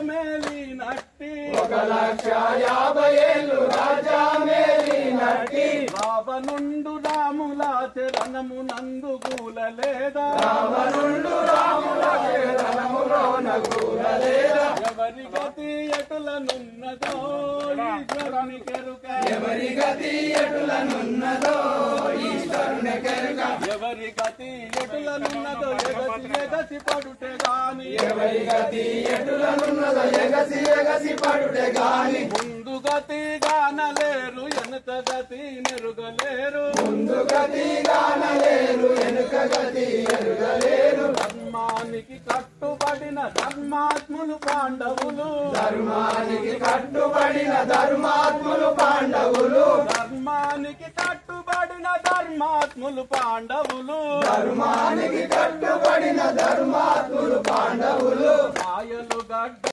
మేలినట్టి 1,50,000 ఏళ్ళు రాజా మేలినట్టి రావణుండు రాముల చరణమునందు కూలలేదా రావణుండు రాముల చరణములోన కూలలేదా ఎవరి గతి ఎటులనున్నదో ఈశ్వరుని కెరుక ఎవరి గతి ఎటులనున్నదో ఈశ్వరుని కెరుక ఎవరి గతి ఎటులనున్నదో ఎగసి పడుటే గాని ఎవరి గతి ఎటులనున్నదో ఎగసి పడుటే గాని ముందు గతి గానలేరు వెనుక గతి నెరుగలేరు ముందు గతి గానలేరు వెనుక గతి ఎరుగలేరు ధర్మానికి కట్టుబడిన ధర్మాత్ములు పాండవులు ధర్మానికి కట్టుబడిన ధర్మాత్ములు పాండవులు ధర్మానికి కట్టుబడిన ధర్మాత్ములు పాండవులు ధర్మానికి కట్టుబడిన ధర్మాత్ములు పాండవులు మాయలు గడ్డ